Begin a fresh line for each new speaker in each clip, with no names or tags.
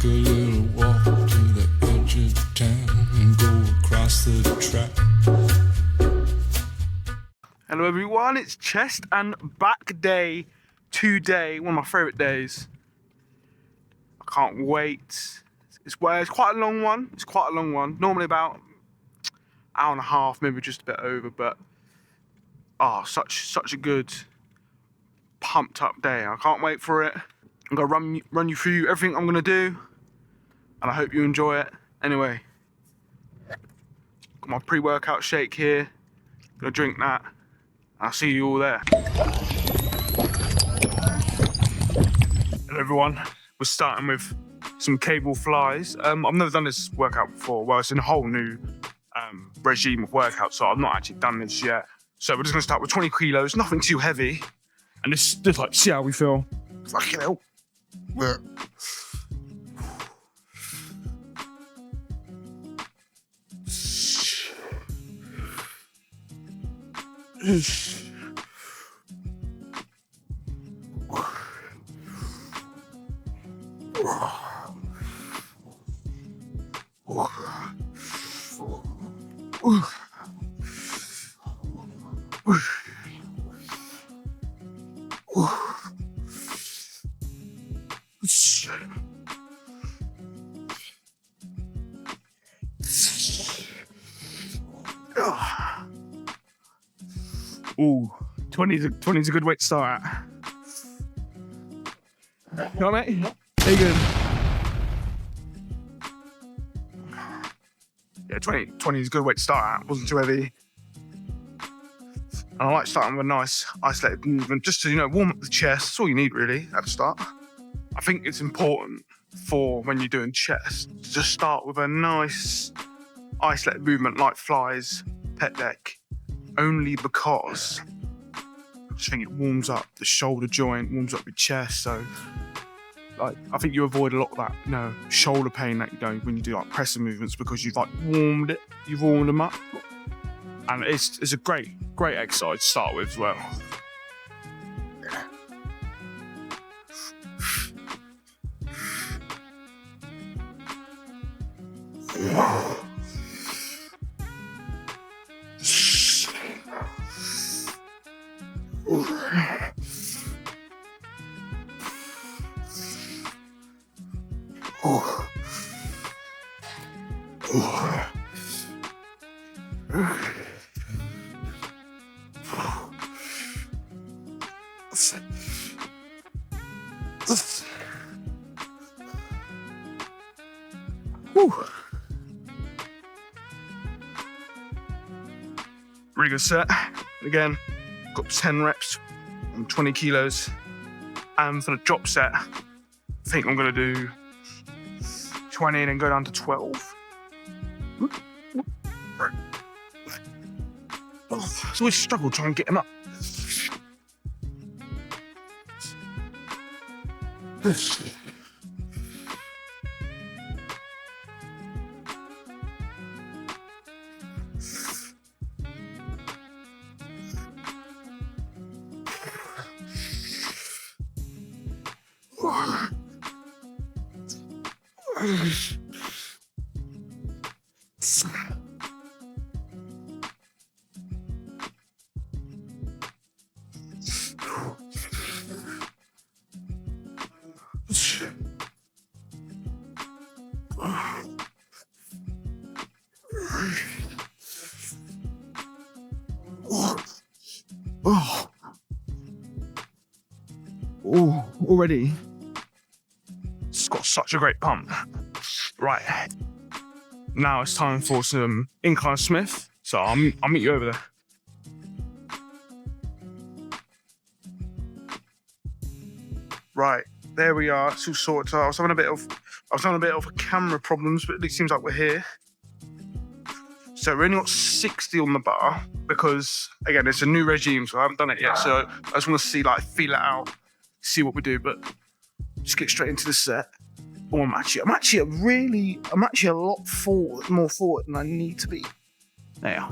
a little walk to the edge of town and go across the track.
Hello everyone, it's chest and back day today, one of my favourite days. I can't wait. It's quite a long one. Normally about hour and a half, maybe just a bit over, but such a good pumped up day. I can't wait for it. I'm gonna run you through everything I'm gonna do, and I hope you enjoy it. Anyway, got my pre-workout shake here. Gonna drink that. I'll see you all there. Hello everyone. We're starting with some cable flies. I've never done this workout before. Well, it's in a whole new regime of workout, so I've not actually done this yet. So we're just gonna start with 20 kilos, nothing too heavy. And just like, see how we feel. Fucking hell. Ooh, 20's a good way to start at. You alright, mate? Very good. Yeah, 20 is a good way to start at. Wasn't too heavy. And I like starting with a nice isolated movement, just to, warm up the chest. That's all you need really at the start. I think it's important for when you're doing chest to just start with a nice isolated movement like flies, pet deck, only because I just think it warms up the shoulder joint, warms up your chest. So, I think you avoid a lot of that, shoulder pain that you go when you do like pressing movements because you've warmed them up, and it's a great exercise to start with as well. Really good set. Again, got 10 reps on 20 kilos. And for the drop set, I think I'm going to do 20 and then go down to 12. It's always a struggle trying to get him up. Already, it's got such a great pump. Right, now it's time for some incline Smith. So I'll meet you over there. Right, there we are. It's all sorted. I was having a bit of camera problems, but it seems like we're here. So we only got 60 on the bar because, again, it's a new regime, so I haven't done it yet. So I just want to feel it out, see what we do, but just get straight into the set. Oh, I'm actually a lot more forward than I need to be. There.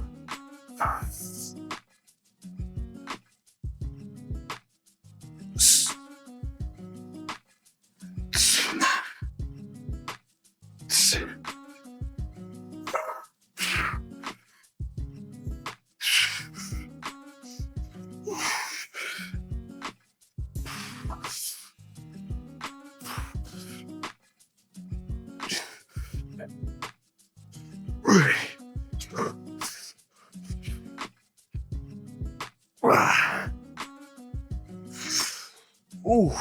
sets. Ooh,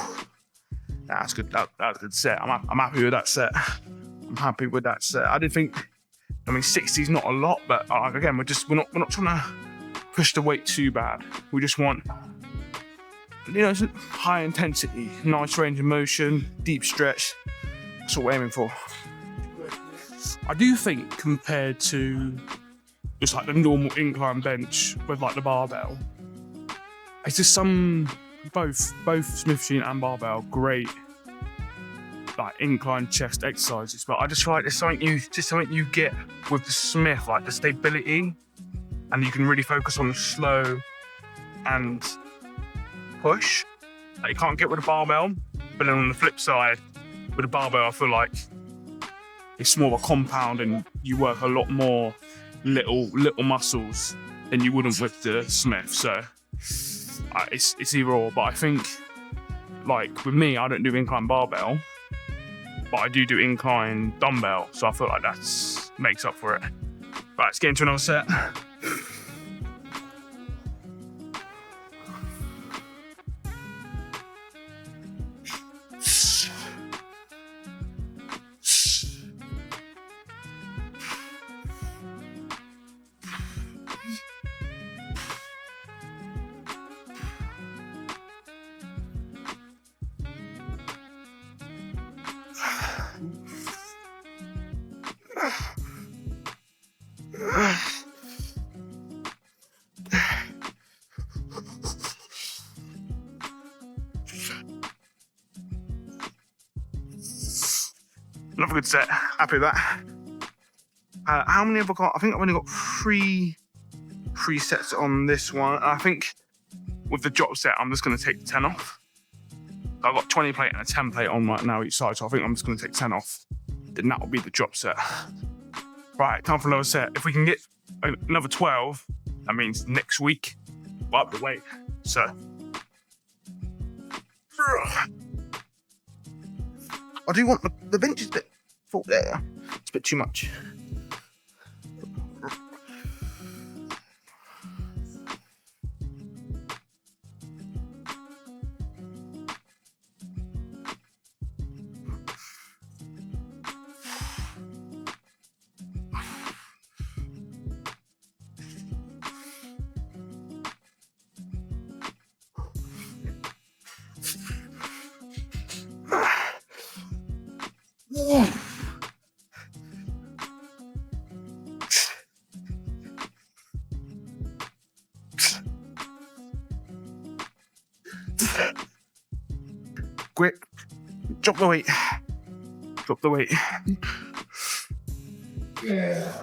that's good. That's a good set. I'm happy with that set. I'm happy with that set. I did think, 60 is not a lot, but again, we're not trying to push the weight too bad. We just want, high intensity, nice range of motion, deep stretch. That's what we're aiming for. I do think compared to just like the normal incline bench with like the barbell, it's just both Smith machine and barbell great like incline chest exercises, but I just feel like there's something you get with the Smith, like the stability, and you can really focus on the slow and push that you can't get with a barbell. But then on the flip side, with a barbell, I feel like it's more of a compound and you work a lot more little muscles than you wouldn't with the Smith. So it's either or, but I think like with me, I don't do incline barbell, but I do incline dumbbell, so I feel like that makes up for it. Right, let's get into another set. Another good set. Happy with that. How many have I got? I think I've only got three sets on this one. I think with the drop set, I'm just going to take the 10 off. I've got 20 plate and a 10 plate on right now each side, so I think I'm just going to take 10 off. Then that will be the drop set. Right, time for another set. If we can get another 12, that means next week we'll up the weight. So, I do want the bench is a bit full there. It's a bit too much. Quick, drop the weight. Drop the weight. Yeah.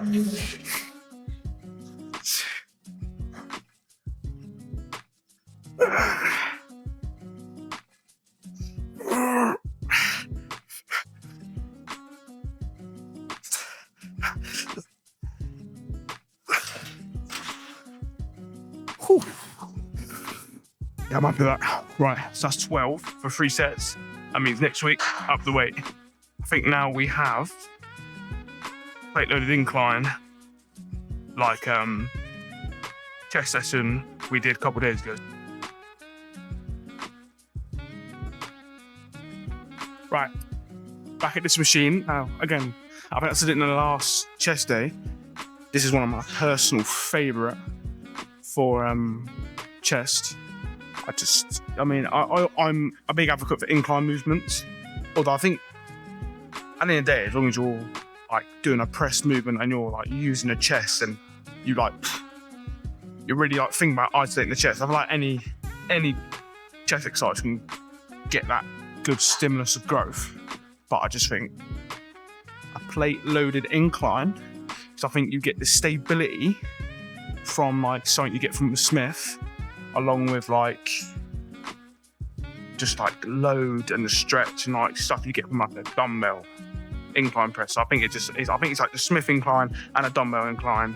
Yeah, I'm happy with that. Right, so that's 12 for 3 sets. That means next week, up the weight. I think now we have plate loaded incline, like chest session we did a couple of days ago. Right, back at this machine. Now, again, I think I said it in the last chest day. This is one of my personal favourite for chest. I'm a big advocate for incline movements. Although I think at the end of the day, as long as you're like doing a press movement and you're like using the chest and you're really like thinking about isolating the chest. I feel like any chest exercise can get that good stimulus of growth. But I just think a plate loaded incline, because I think you get the stability from like something you get from the Smith, along with like just like load and the stretch and like stuff you get from like a dumbbell. incline press. So I think it just is. I think it's like the Smith incline and a dumbbell incline.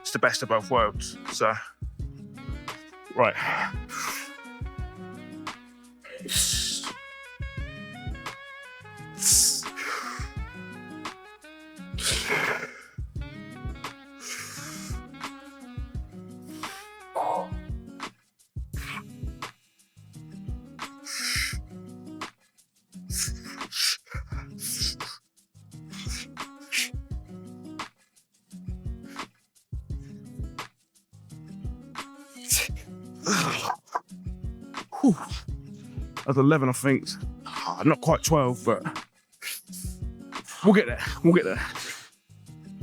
It's the best of both worlds. So, right. Whew. That's 11, I think. Not quite 12, but we'll get there. We'll get there.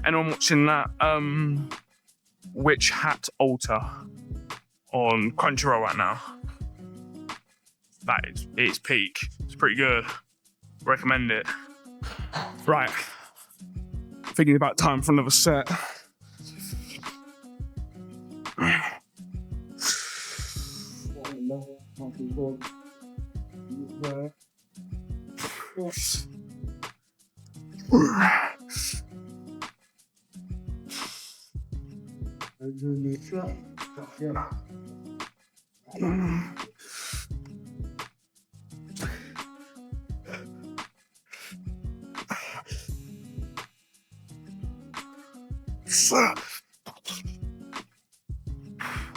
Anyone watching that Witch Hat Altar on Crunchyroll right now? That is, it's peak. It's pretty good. Recommend it. Right. Thinking about time for another set.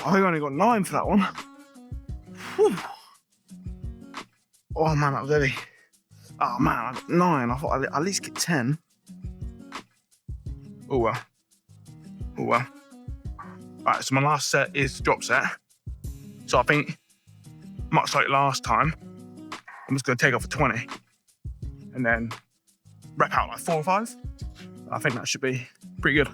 I think I only got 9 for that one. Whew. Oh man, that was heavy. Oh man, I got 9. I thought I'd at least get 10. Oh well. Oh well. Right, so my last set is drop set. So I think, much like last time, I'm just going to take off a 20 and then rep out like 4 or 5. I think that should be pretty good.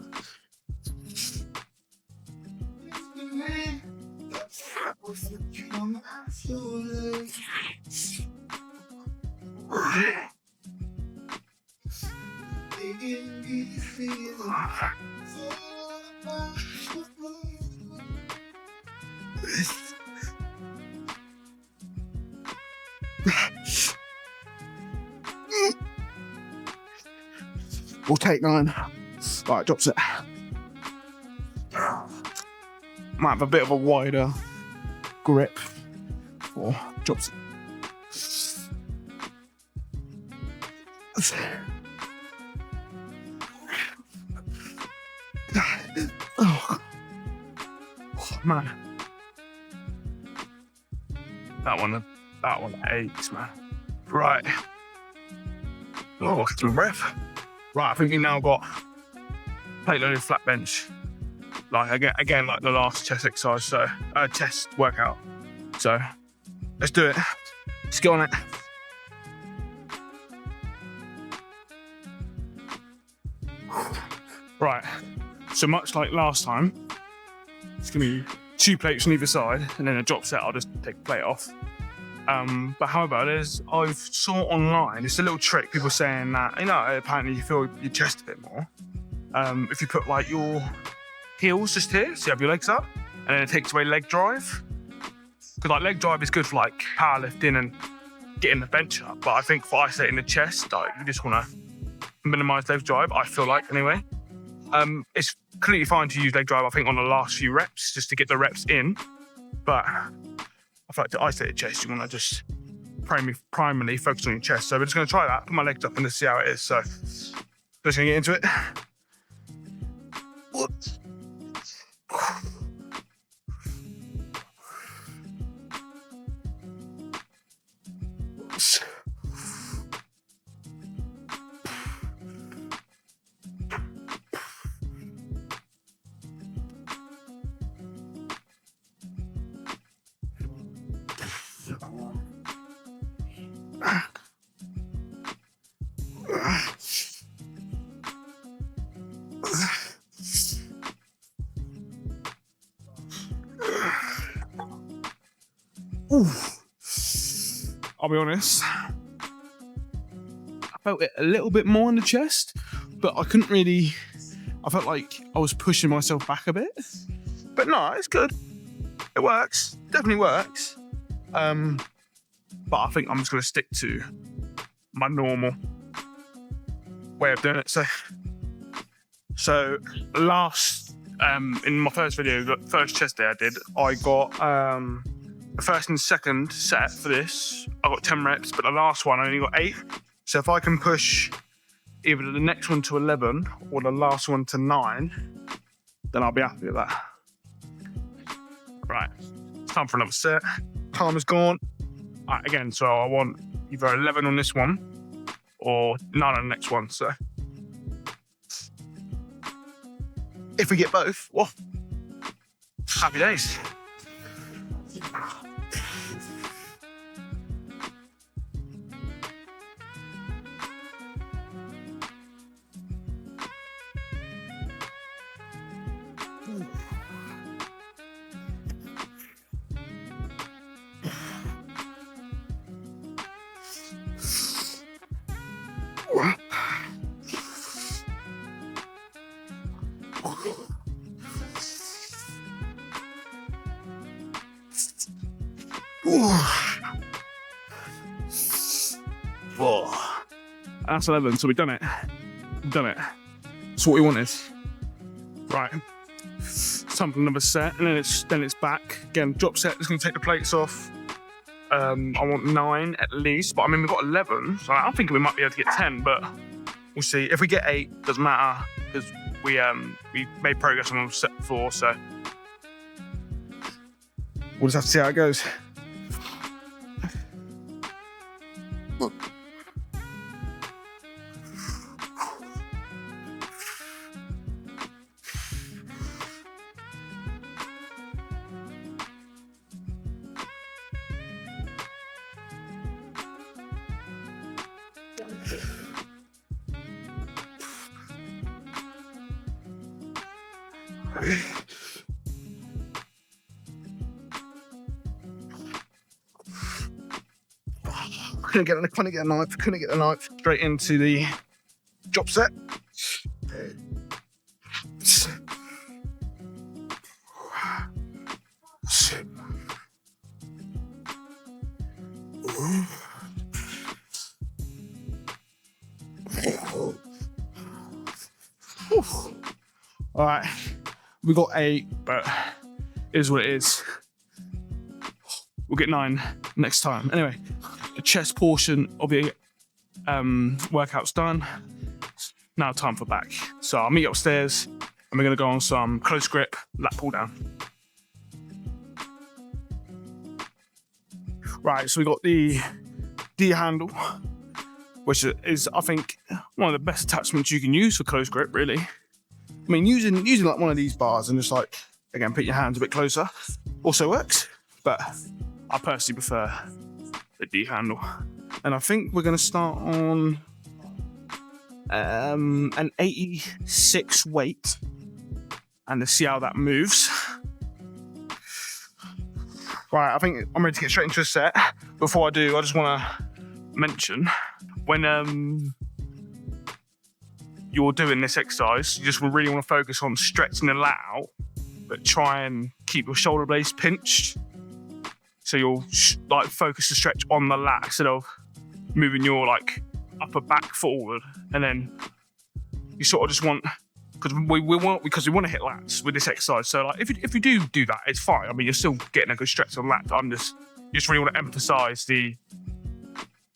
We'll take 9. Right, drop set. Might have a bit of a wider grip for drop set. Oh man, that one aches, man. Right. Oh, some breath. Right, I think we've now got plate loaded flat bench. Like again, like the last chest exercise, so chest workout. So let's do it. Let's get on it. Right. So much like last time, it's gonna be 2 plates on either side, and then a drop set. I'll just take the plate off. But however, I've saw online, it's a little trick. People saying that, apparently you feel your chest a bit more if you put like your heels just here, so you have your legs up, and then it takes away leg drive. Because like leg drive is good for like powerlifting and getting the bench up. But I think for isolating the chest, like you just want to minimise leg drive. I feel like anyway. It's completely fine to use leg drive, I think, on the last few reps, just to get the reps in. But I feel like to isolate the chest, you want to just primarily focus on your chest. So we're just going to try that, put my legs up and just see how it is. So just going to get into it. I'll be honest, I felt it a little bit more in the chest, but I couldn't really, I felt like I was pushing myself back a bit. But no, it's good. It works, definitely works. But I think I'm just going to stick to my normal way of doing it. So last in my first video, the first chest day I did, I got the first and second set for this. I got 10 reps, but the last one I only got 8. So if I can push either the next one to 11 or the last one to 9, then I'll be happy with that. Right, it's time for another set. Timer's gone. Right, again, so I want either 11 on this one or 9 on the next one. So if we get both, well, happy days. Whoa. That's 11, so we've done it. That's what we wanted. Right. It's time for another set, and then it's back. Again, drop set, just gonna take the plates off. I want 9 at least, but I mean, we've got 11, so I'm thinking we might be able to get 10, but we'll see. If we get 8, doesn't matter, because we made progress on set 4, so we'll just have to see how it goes. Couldn't get a knife. Straight into the drop set. All right, we got 8, but it is what it is. We'll get 9 next time. Anyway, the chest portion of the workout's done. Now time for back. So I'll meet you upstairs and we're gonna go on some close grip lat pull down. Right, so we got the D handle, which is, I think, one of the best attachments you can use for close grip, really. I mean, using like one of these bars and just like, again, put your hands a bit closer also works, but I personally prefer the D handle. And I think we're gonna start on an 86 weight and let's see how that moves. Right, I think I'm ready to get straight into a set. Before I do, I just wanna mention, when you're doing this exercise, you just really want to focus on stretching the lat out, but try and keep your shoulder blades pinched. So you'll like focus the stretch on the lat instead of moving your like upper back forward. And then you sort of just want, because we want to hit lats with this exercise. So like if you do that, it's fine. I mean, you're still getting a good stretch on lat. But you just really want to emphasize the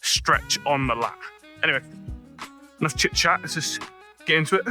stretch on the lat. Anyway, enough chit chat. Let's just get into it.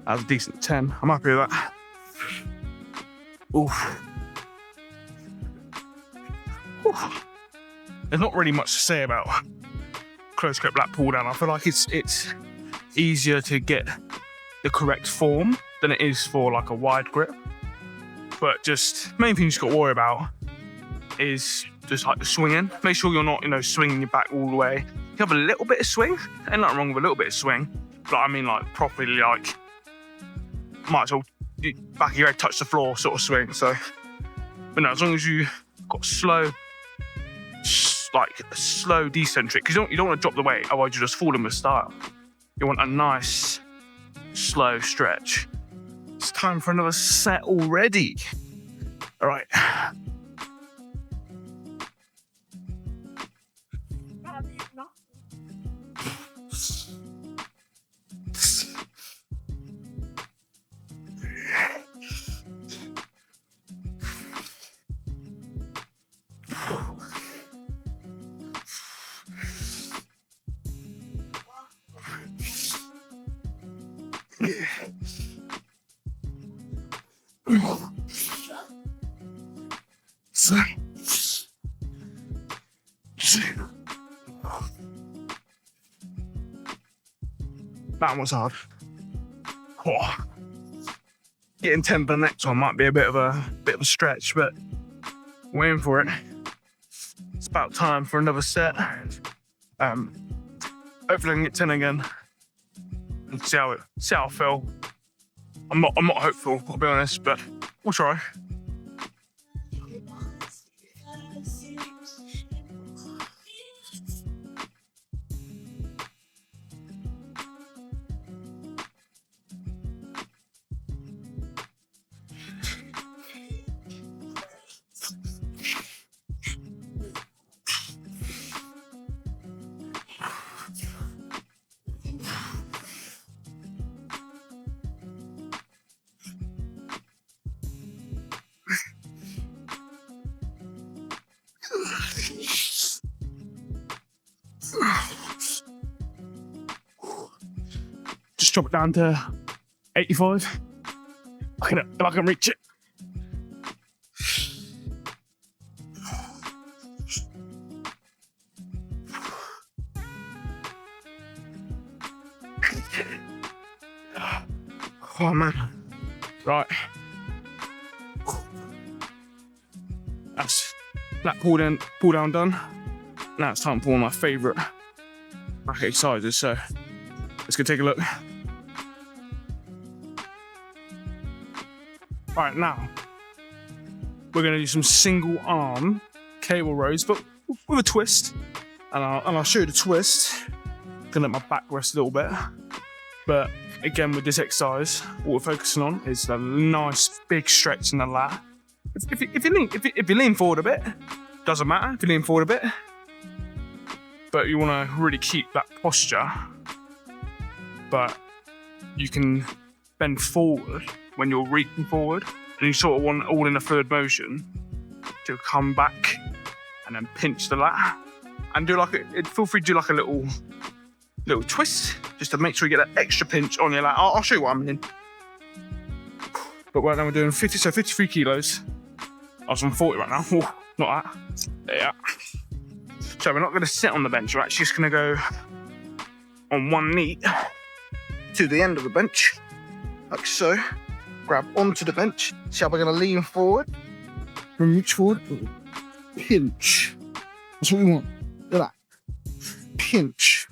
That was a decent 10. I'm happy with that. Oof. Oof. There's not really much to say about close grip lat pull down. I feel like it's easier to get the correct form than it is for like a wide grip. But just main thing you just got to worry about is just like the swinging. Make sure you're not, swinging your back all the way. You have a little bit of swing. Ain't nothing wrong with a little bit of swing. But I mean, like, properly, like, might as well back of your head touch the floor sort of swing. So, but no, as long as you got slow decentric, because you don't want to drop the weight, otherwise you're just falling with style. You want a nice, slow stretch. It's time for another set already. All right. That was hard. Oh. Getting 10 for the next one might be a bit of a stretch, but we're in for it. It's about time for another set. Hopefully I can get 10 again and see how I feel. I'm not hopeful, I'll be honest, but we'll try. Just drop it down to 85. If I can reach it. Oh man. Right. That's that pull down done. Now it's time for one of my favourite back exercises, so let's go take a look. Right, now we're going to do some single arm cable rows, but with a twist. And I'll show you the twist. Gonna let my back rest a little bit. But again, with this exercise, what we're focusing on is a nice big stretch in the lat. If you lean forward a bit, doesn't matter if you lean forward a bit. But you want to really keep that posture. But you can bend forward when you're reaching forward, and you sort of want all in a fluid motion to come back and then pinch the lat and do feel free to do like a little twist just to make sure you get that extra pinch on your lat. I'll show you what I mean. But right now we're doing 53 kilos. I was on 40 right now. Ooh, not that. Yeah. So we're not going to sit on the bench. We're actually just going to go on one knee to the end of the bench, like so. Grab onto the bench. See how we're going to lean forward and reach forward. Pinch. That's what we want. Look at that. Pinch.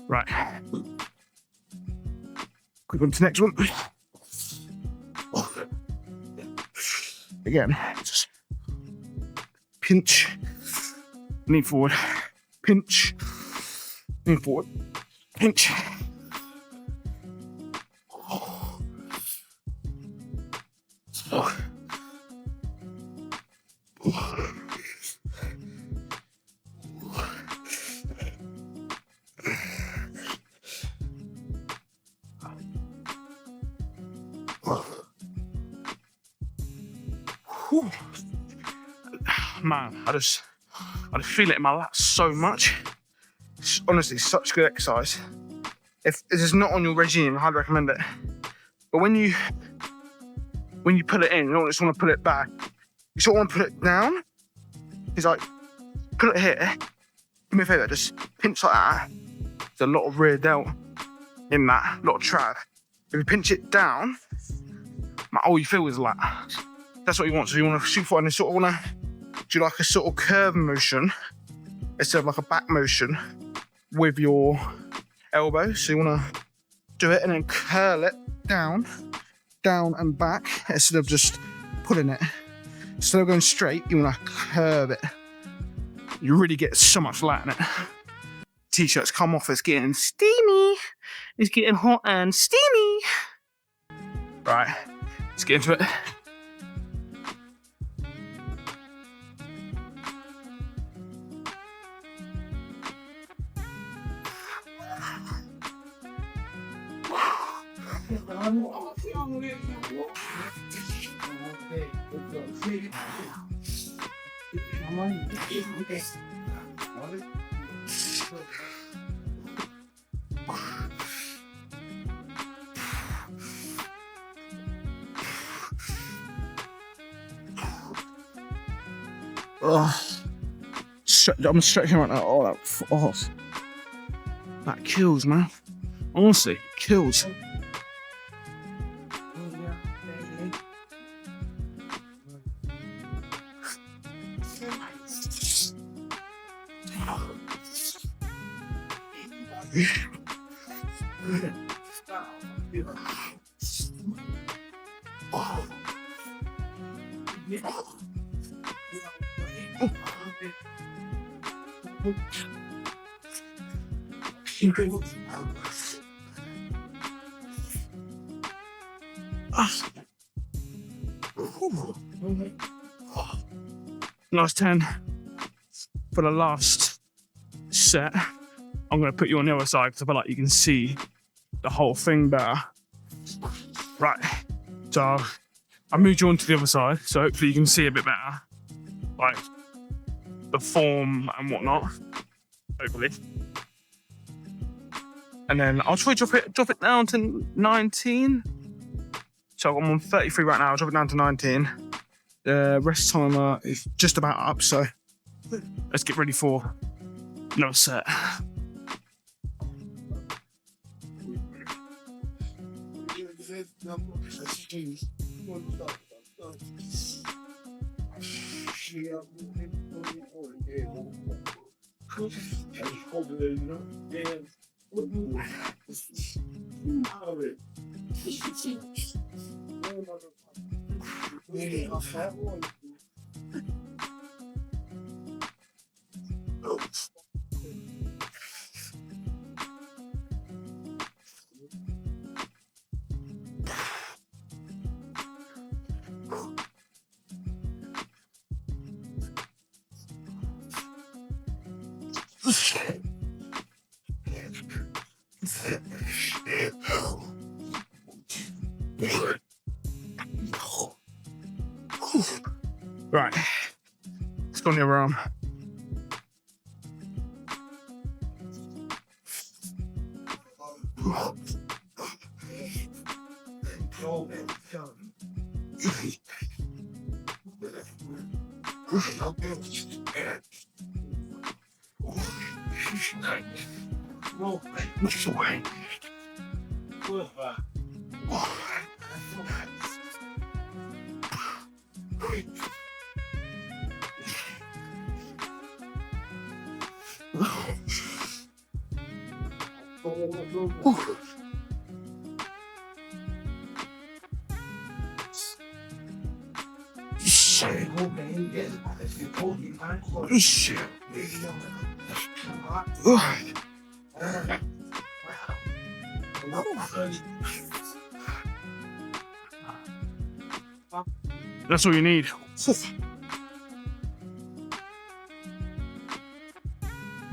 Right. Quick on to the next one. Again, just pinch, lean forward, pinch, lean forward, pinch. Man, I just I just feel it in my lats so much. It's honestly such good exercise. If this is not on your regime, I'd recommend it. But when you put it in, you don't just want to put it back. You sort of want to put it down. It's like, put it here. Do me a favour, just pinch like that. There's a lot of rear delt in that, a lot of trad. If you pinch it down, all you feel is lat. That's what you want. So you want to shoot for, and you sort of want to do like a sort of curve motion instead of like a back motion with your elbow. So you want to do it and then curl it down and back instead of just pulling it. Instead of going straight, you want to curve it. You really get so much lat in it. T-shirts come off, it's getting steamy. It's getting hot and steamy. Right, let's get into it. I'm stretching right now. That kills, man. Honestly, kills. Last 10 for the last set. I'm going to put you on the other side because I feel like you can see the whole thing better. Right, so I moved you onto the other side, so hopefully you can see a bit better, like the form and whatnot, hopefully. And then I'll try to drop it down to 19. So I'm on 33 right now, I'll drop it down to 19. The rest timer is just about up, so let's get ready for another set. Right, let's go on the other arm. That's all you need.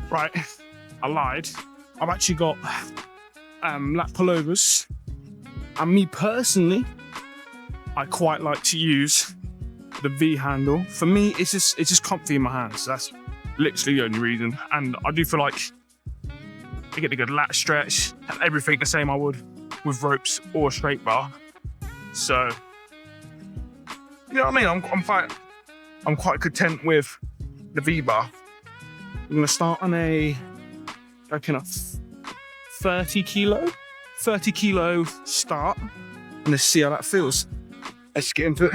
Right, I lied. I've actually got lat pullovers, and me personally, I quite like to use the V handle. For me, it's just comfy in my hands. That's literally the only reason. And I do feel like I get a good lat stretch and everything the same I would with ropes or a straight bar. So, you know what I mean? I'm quite content with the V bar. I'm gonna start on a 30 kilo start, and let's see how that feels. Let's get into it.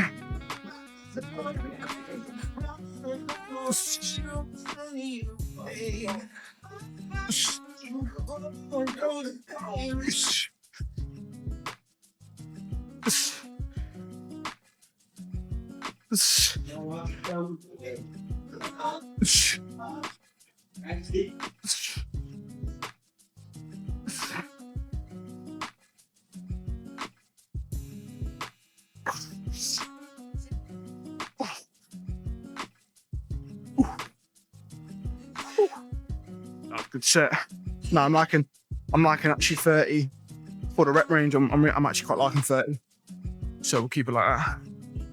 Good set. No, I'm liking actually 30 for the rep range. I'm actually quite liking 30. So we'll keep it like that.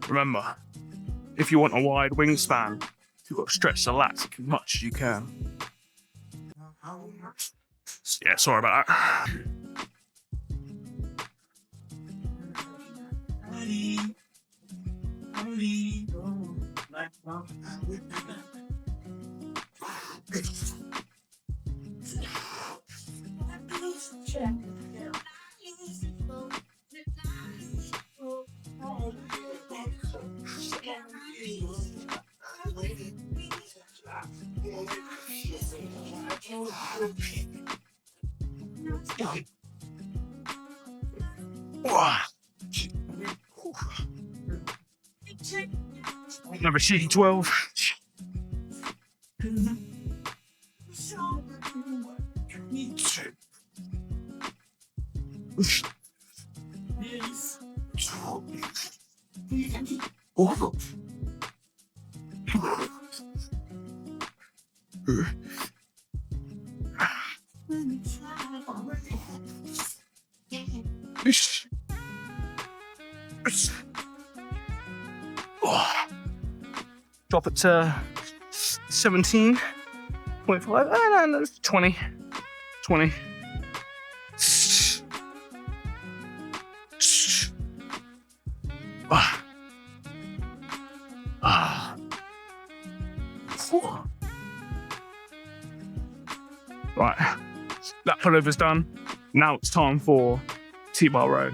Remember, if you want a wide wingspan, you've got to stretch the lats as much as you can. Yeah, sorry about that. Another cheeky 12. Drop it to 17.5. No, 20. 20. Right, that pullover's done. Now it's time for T-bar row.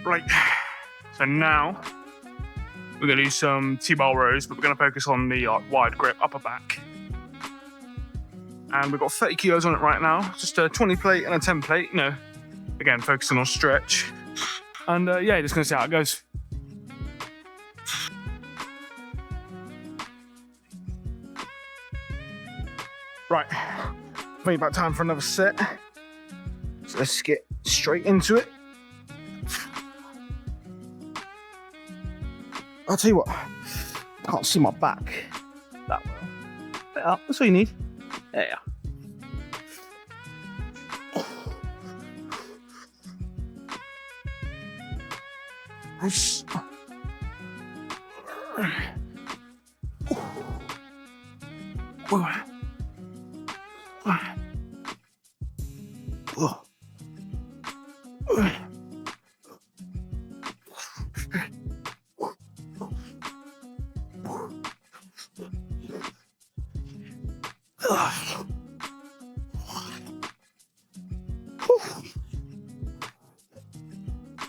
Right, so now we're gonna do some T-bar rows, but we're gonna focus on the wide grip upper back. And we've got 30 kilos on it right now, just a 20 plate and a 10 plate, you know, again, focusing on stretch. And yeah, just gonna see how it goes. Right, I think about time for another set. So let's get straight into it. I'll tell you what, I can't see my back that well. Better, that's all you need. There you are.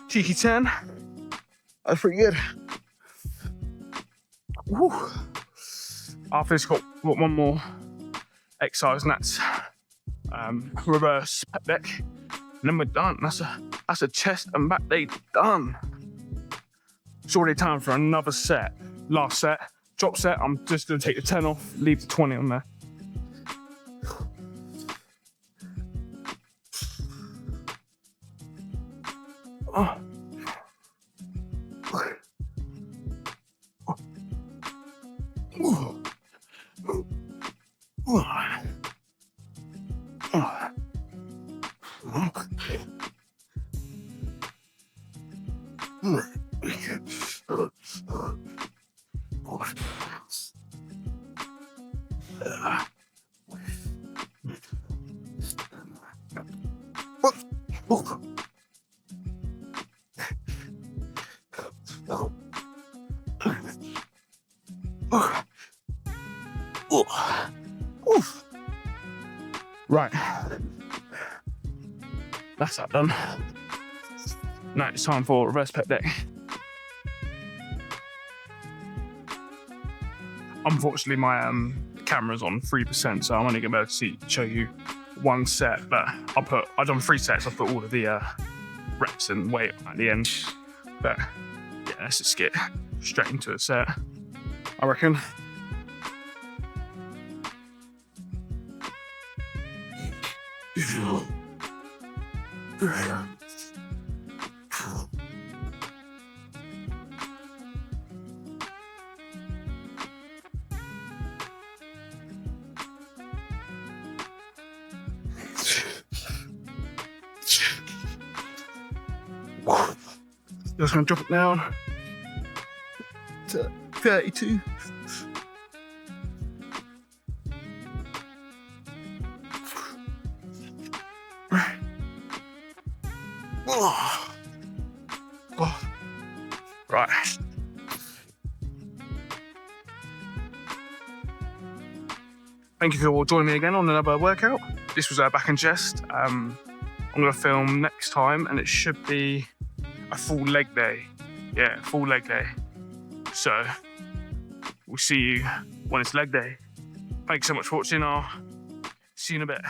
Cheeky 10. That's pretty good. Woo. After this, got one more exercise, and that's reverse pec deck. And then we're done. That's a chest and back day done. It's already time for another set. Last set, drop set. I'm just gonna take the 10 off, leave the 20 on there. Oh. Right. That's that done. Now it's time for reverse pec deck. Unfortunately, my camera's on 3%, so I'm only going to be able to show you one set. But I've done 3 sets. I put all of the reps and weight at the end. But yeah, let's just get straight into a set, I reckon. Just gonna drop it down to 32. Right. Thank you for joining me again on another workout. This was back and chest. I'm gonna film next time, and it should be a full leg day. Yeah, full leg day. So we'll see you when it's leg day. Thanks so much for watching. I'll see you in a bit.